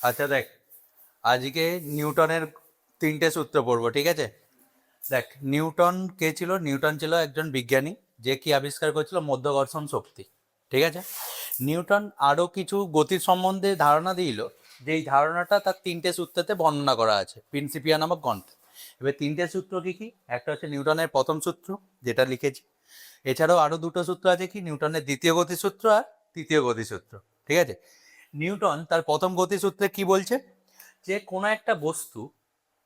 আচ্ছা দেখ, আজকে নিউটনের 3টে সূত্র পড়বো, ঠিক আছে? দেখ, নিউটন কে ছিল? নিউটন ছিল একজন বিজ্ঞানী, যে কি আবিষ্কার করেছিল? মধ্যাকর্ষণ শক্তি, ঠিক আছে? নিউটন আরও কিছু গতির সম্বন্ধে ধারণা দিল, যে এই ধারণাটা তার 3টে সূত্রতে বর্ণনা করা আছে প্রিন্সিপিয়া নামক গ্রন্থে। এবার 3টে সূত্র কি কি? একটা হচ্ছে নিউটনের প্রথম সূত্র, যেটা লিখেছি। এছাড়াও আরও দুটো সূত্র আছে, কি? নিউটনের দ্বিতীয় গতিসূত্র আর তৃতীয় গতিসূত্র, ঠিক আছে? নিউটন তার প্রথম গতিসূত্রে কি বলছে? যে কোনো একটা বস্তু,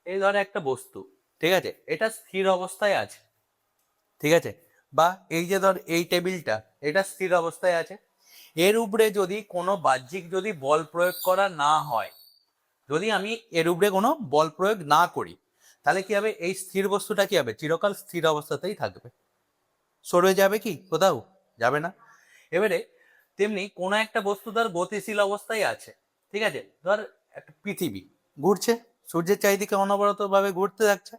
এই ধরে একটা বস্তু, ঠিক আছে, এটা স্থির অবস্থায় আছে, ঠিক আছে? বা এই যে ধর এই টেবিলটা, এটা স্থির অবস্থায় আছে। এর উপরে যদি কোনো বাহ্যিক যদি বল প্রয়োগ করা না হয়, যদি আমি এর উপরে কোনো বল প্রয়োগ না করি, তাহলে কি হবে? এই স্থির বস্তুটা কি হবে? চিরকাল স্থির অবস্থাতেই থাকবে। সরে যাবে কি কোথাও? যাবে না। এবারে তেমনি কোনো একটা বস্তু তার গতিশীল অবস্থায় আছে, ঠিক আছে? ধর একটা পৃথিবী ঘুরছে, সূর্যের চারিদিকে অনবরত ভাবে ঘুরতে থাকছে।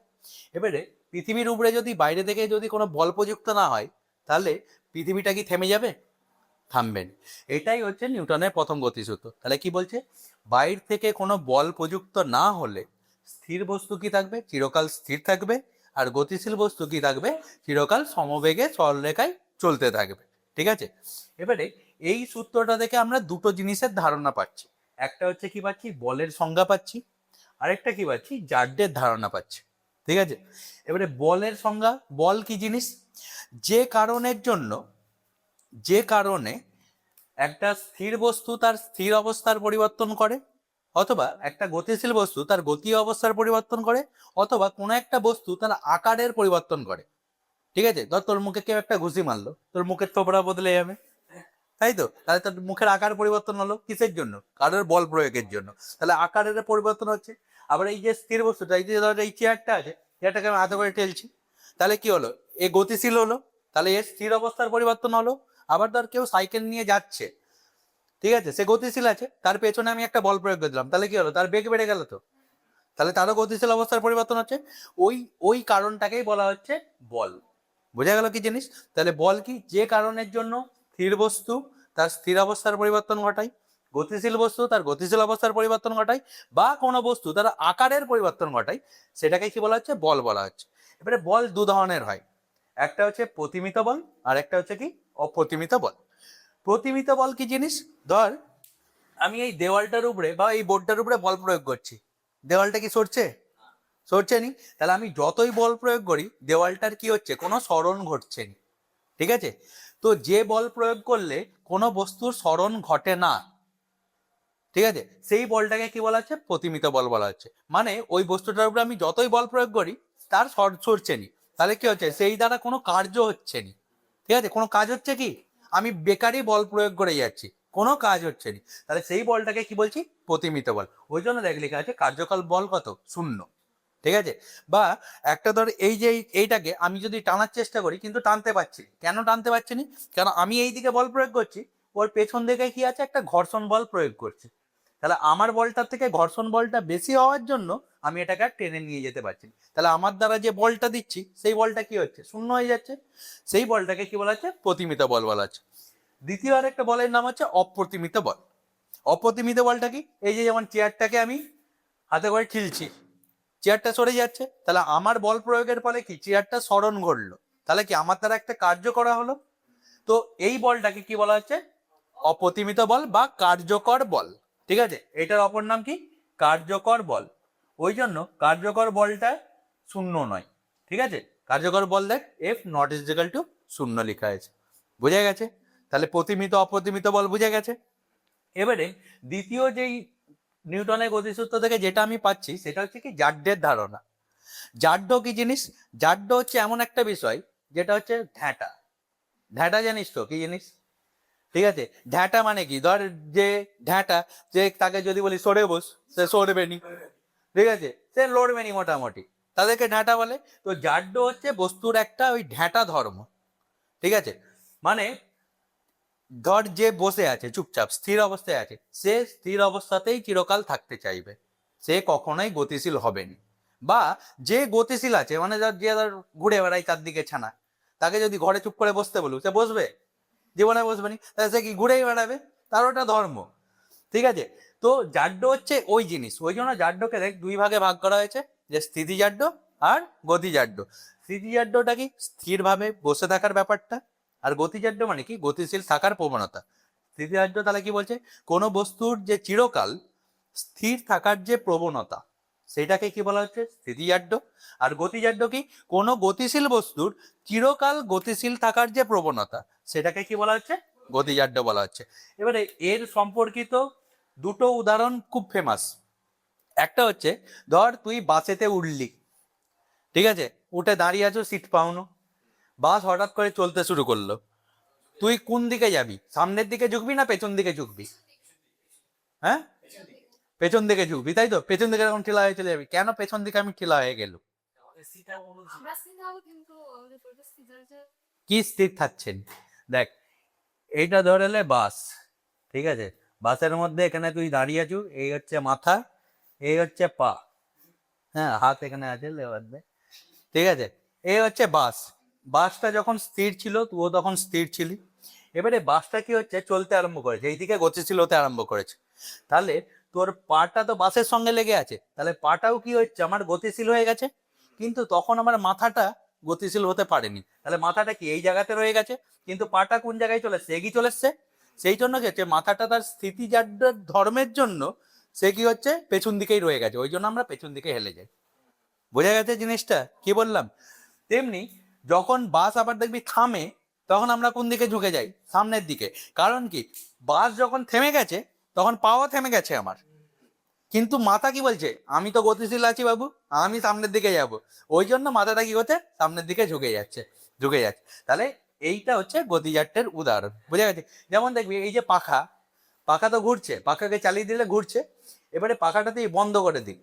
এবারে পৃথিবীর উপরে যদি বাইরে থেকে যদি কোনো বল প্রযুক্ত না হয়, তাহলে পৃথিবীটা কি থেমে যাবে? থামবেন। এটাই হচ্ছে নিউটনের প্রথম গতিসূত্র। তাহলে কি বলছে? বাইরে থেকে কোনো বল প্রযুক্ত না হলে স্থির বস্তু কি থাকবে? চিরকাল স্থির থাকবে। আর গতিশীল বস্তু কি থাকবে? চিরকাল সমবেগে সরলরেখায় চলতে থাকবে, ঠিক আছে? এবারে এই সূত্রটা থেকে আমরা দুটো জিনিসের ধারণা পাচ্ছি। একটা হচ্ছে কি পাচ্ছি? বলের সংজ্ঞা পাচ্ছি। আরেকটা কি পাচ্ছি? জাড্যের ধারণা পাচ্ছি, ঠিক আছে? এবারে বলের সংজ্ঞা। বল কি জিনিস? যে কারণের জন্য, যে কারণে একটা স্থির বস্তু তার স্থির অবস্থার পরিবর্তন করে, অথবা একটা গতিশীল বস্তু তার গতীয় অবস্থার পরিবর্তন করে, অথবা কোনো একটা বস্তু তার আকারের পরিবর্তন করে, ঠিক আছে? ধর তোর মুখে কেউ একটা ঘুষি মারলো, তোর মুখের থোবড়া বদলে যাবে, তাই তো? তাহলে তোর মুখের আকার পরিবর্তন হলো কিসের জন্য? কারোর বল প্রয়োগের জন্য। তাহলে আকারের পরিবর্তন হচ্ছে। আবার এই যে স্থির বস্তুটা, এই যে ধর এই চেয়ারটা আছে, চেয়ারটাকে আমি হাতে করে ঠেলছি, তাহলে কি হলো? এ গতিশীল হলো, তাহলে এর স্থির অবস্থার পরিবর্তন হলো। আবার ধর কেউ সাইকেল নিয়ে যাচ্ছে, ঠিক আছে, সে গতিশীল আছে, তার পেছনে আমি একটা বল প্রয়োগ করে দিলাম, তাহলে কি হলো? তার বেগ বেড়ে গেল তো, তাহলে তারও গতিশীল অবস্থার পরিবর্তন হচ্ছে। ওই ওই কারণটাকেই বলা হচ্ছে বল। বোঝা গেল কি জিনিস? তাহলে বল কি? যে কারণের জন্য স্থির বস্তু তার স্থির অবস্থার পরিবর্তন ঘটায়, গতিশীল বস্তু তার গতিশীল অবস্থার পরিবর্তন ঘটায়, বা কোনো বস্তু তার আকারের পরিবর্তন ঘটায়, সেটাকে কি বলা হচ্ছে? বল বলা হচ্ছে। এবারে বল দু ধরনের হয়। একটা হচ্ছে প্রতিমিত বল, আর একটা হচ্ছে কি? অপ্রতিমিত বল। প্রতিমিত বল কি জিনিস? ধর আমি এই দেওয়ালটার উপরে বা এই বোর্ডটার উপরে বল প্রয়োগ করছি, দেওয়ালটা কি সরছে? সরছে নি। তাহলে আমি যতই বল প্রয়োগ করি, দেওয়ালটার কি হচ্ছে? কোনো সরণ ঘটছে না, ঠিক আছে? তো যে বল প্রয়োগ করলে কোনো বস্তুর সরণ ঘটে না, ঠিক আছে, সেই বলটাকে কি বলা হচ্ছে? প্রতিমিত বল বলা হচ্ছে। মানে ওই বস্তুটার উপরে আমি যতই বল প্রয়োগ করি, তার সরছে নি। তাহলে কি হচ্ছে? সেই দ্বারা কোনো কার্য হচ্ছে নি, ঠিক আছে? কোনো কাজ হচ্ছে কি? আমি বেকারই বল প্রয়োগ করে যাচ্ছি, কোনো কাজ হচ্ছে নি। তাহলে সেই বলটাকে কি বলছি? প্রতিমিত বল। ওই জন্য দেখ লেখা আছে কার্যকাল বল কত? 0, ঠিক আছে? বা একটা ধর এই যে এইটাকে আমি যদি টানার চেষ্টা করি, কিন্তু টানতে পারছি, কেন টানতে পারছি না? কারণ আমি এই দিকে বল প্রয়োগ করছি, ওর পেছন দিকে কি আছে? একটা ঘর্ষণ বল প্রয়োগ করছি। তাহলে আমার বলটার থেকে ঘর্ষণ বলটা বেশি হওয়ার জন্য আমি এটাকে আর টেনে নিয়ে যেতে পারছি না। তাহলে আমার দ্বারা যে বলটা দিচ্ছি, সেই বলটা কি হচ্ছে? শূন্য হয়ে যাচ্ছে। সেই বলটাকে কি বলা হচ্ছে? প্রতিমিত বল বলা হচ্ছে। দ্বিতীয় আরেকটা বলের নাম হচ্ছে অপ্রতিমিত বল। অপ্রতিমিত বলটা কি? এই যে যেমন চেয়ারটাকে আমি হাতে করে ঠেলছি, চেয়ারটা সরে যাচ্ছে, তাহলে আমার বল প্রয়োগের ফলে কি? চেয়ারটা সরণ ঘটলো, তাহলে কি আমার দ্বারা একটা কার্য করা হলো। তো এই বলটাকে কি বলা হচ্ছে? অপ্রতিমিত বল বা কার্যকর বল, ঠিক আছে? এটার অপর নাম কি? কার্যকর বল। ওই জন্য কার্যকর বলটা শূন্য নয়, ঠিক আছে? কার্যকর বল দেখ F not is equal to 0 লেখা আছে। বুঝে গেছে? তাহলে প্রতিমিত অপ্রতিমিত বল বুঝে গেছে। এবারে দ্বিতীয় যেই নিউটনের গতিসূত্র থেকে যেটা আমি পাচ্ছি, সেটা হচ্ছে কি? জাড্যের ধারণা। জাড্য কি জিনিস? জাড্য হচ্ছে এমন একটা বিষয়, যেটা হচ্ছে ঢ্যাঁটা। ঢ্যাঁটা জানিস তো কি জিনিস? ঠিক আছে? ঢ্যাঁটা মানে কি? ধর যে ঢ্যাঁটা, যে তাকে যদি বলি সরে বস, সে সরবে নি, ঠিক আছে, সে লড়বে নি মোটামুটি, তাদেরকে ঢ্যাঁটা বলে। তো জাড্য হচ্ছে বস্তুর একটা ওই ঢ্যাঁটা ধর্ম, ঠিক আছে? মানে ধর যে বসে আছে চুপচাপ স্থির অবস্থায় আছে, সে স্থির অবস্থাতেই চিরকাল থাকতে চাইবে, সে কখনোই গতিশীল হবে না। বা যে গতিশীল আছে, মানে যে ধর ঘুরে বেড়াই চারদিকে ছানা, তাকে যদি ঘরে চুপ করে বসতে বলু, সে বসবে? জীবনে বসবে নি। তাহলে সে কি ঘুরেই বেড়াবে? তার ওটা ধর্ম, ঠিক আছে? তো জাড্য হচ্ছে ওই জিনিস, ওই জন্য জাড্যকে দেখ দুই ভাগে ভাগ করা হয়েছে, যে স্থিতিজাড্য আর গতিজাড্য। স্থিতিজাড্যটা কি, স্থিরভাবে বসে থাকার ব্যাপারটা, আর গতিজাড্য মানে কি, গতিশীল থাকার প্রবণতা। স্থিতিজাড্য তাহলে কি বলছে, কোনো বস্তুর যে চিরকাল স্থির থাকার যে প্রবণতা, সেটাকে কি বলা হচ্ছে, স্থিতিজাড্য। আর গতিজাড্য কি, কোনো গতিশীল বস্তুর চিরকাল গতিশীল থাকার যে প্রবণতা, সেটাকে কি বলা হচ্ছে, গতিজাড্য বলা হচ্ছে। এবারে এর সম্পর্কিত দুটো উদাহরণ খুব ফেমাস। একটা হচ্ছে, ধর তুই বাসেতে উঠলি, ঠিক আছে, উঠে দাঁড়িয়ে আছো, সিট পাওনো, বাস হঠাৎ করে চলতে শুরু করলো, তুই কোন দিকে যাবি, সামনের দিকে ঝুঁকবি না পেছন দিকে ঝুঁকবি? হ্যাঁ, পেছন দিকে ঝুঁকবি, তাই তো? পেছন দিকে যখন ঠেলা হয়ে চলে যাবি, কেন পেছন দিকে আমি ঠেলা হয়ে গেল? কি স্থির থাকছেন? দেখ, এইটা ধরে এলে বাস, ঠিক আছে, বাসের মধ্যে এখানে তুই দাঁড়িয়ে আছু, এই হচ্ছে মাথা, এই হচ্ছে পা, হ্যাঁ হাত এখানে আছে লেবার দে, ঠিক আছে, এই হচ্ছে বাস। বাসটা যখন স্থির ছিল, তুইও তখন স্থির ছিলি। এবারে বাসটা কি হচ্ছে, চলতে আরম্ভ করেছে, এইদিকে গতিশীল হতে আরম্ভ করেছে। তাহলে তোর পাটা তো বাসের সঙ্গে লেগে আছে, তাহলে পাটাও কি হচ্ছে, আমার গতিশীল হয়ে গেছে। কিন্তু তখন আমার মাথাটা গতিশীল হতে পারেনি, তাহলে মাথাটা কি এই জায়গাতে রয়ে গেছে, কিন্তু পাটা কোন জায়গায় চলে এসছে, এগিয়ে চলে এসছে। সেই জন্য কি হচ্ছে, মাথাটা তার স্থিতিজাড্য ধর্মের জন্য সে কি হচ্ছে, পেছন দিকেই রয়ে গেছে, ওই জন্য আমরা পেছন দিকে হেলে যাই। বোঝা গেছে জিনিসটা কি বললাম? তেমনি যখন বাস আবার দেখবি থামে, তখন আমরা কোন দিকে ঝুঁকে যাই, সামনের দিকে। কারণ কি, বাস যখন থেমে গেছে, তখন পাওয়া থেমে গেছে আমার, কিন্তু মাথা কি বলছে, আমি তো গতিশীল আছি বাবু, আমি সামনের দিকে যাব, ওই জন্য মাথাটা কি হচ্ছে, সামনের দিকে ঝুঁকে যাচ্ছে। তাহলে এইটা হচ্ছে গতিজাড্যের উদাহরণ। বুঝা গেছে? যেমন দেখবি এই যে পাখা, পাখা তো ঘুরছে, পাখাকে চালিয়ে দিলে ঘুরছে, এবারে পাখাটাতেই বন্ধ করে দিই,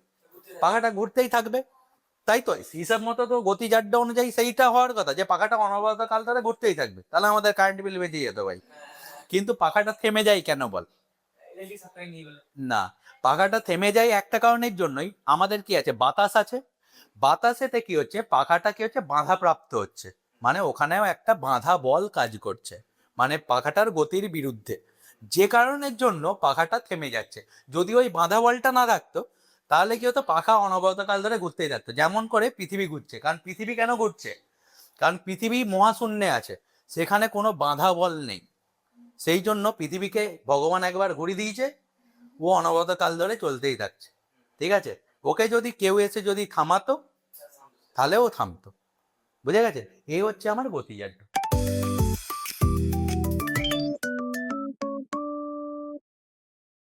পাখাটা ঘুরতেই থাকবে, তাই তো? হিসাব মতো তো গতিজাড্য অনুযায়ী সেইটা হওয়ার কথা, যে পাখাটা অনবরত কাল ধরে ঘুরতেই থাকবে, তাহলে আমাদের কারেন্ট বিল বেঁচে যেত ভাই। কিন্তু পাখাটা থেমে যায় কেন বল? না, পাখাটা থেমে যায় একটা কারণের জন্যই, আমাদের কি আছে, বাতাস আছে, বাতাসেতে কি হচ্ছে, পাখাটা কি হচ্ছে, বাধা প্রাপ্ত হচ্ছে, মানে ওখানেও একটা বাধা বল কাজ করছে, মানে পাখাটার গতির বিরুদ্ধে, যে কারণের জন্য পাখাটা থেমে যাচ্ছে। যদি ওই বাধা বলটা না থাকতো, তাহলে কি হতো, পাখা অনবরত কাল ধরে ঘুরতেই থাকতো। যেমন করে পৃথিবী ঘুরছে, কারণ পৃথিবী কেন ঘুরছে, কারণ পৃথিবী মহাশূন্যে আছে, সেখানে কোনো বাধা বল নেই, সেই জন্য পৃথিবীকে ভগবান একবার ঘুরিয়ে দিয়েছে, ও অনবরত কাল ধরে চলতেই থাকছে। ঠিক আছে, ওকে যদি কেউ এসে যদি থামাতো, তাহলে ও থামতো। বুঝে গেছে? এই হচ্ছে আমার গতিজাড্য।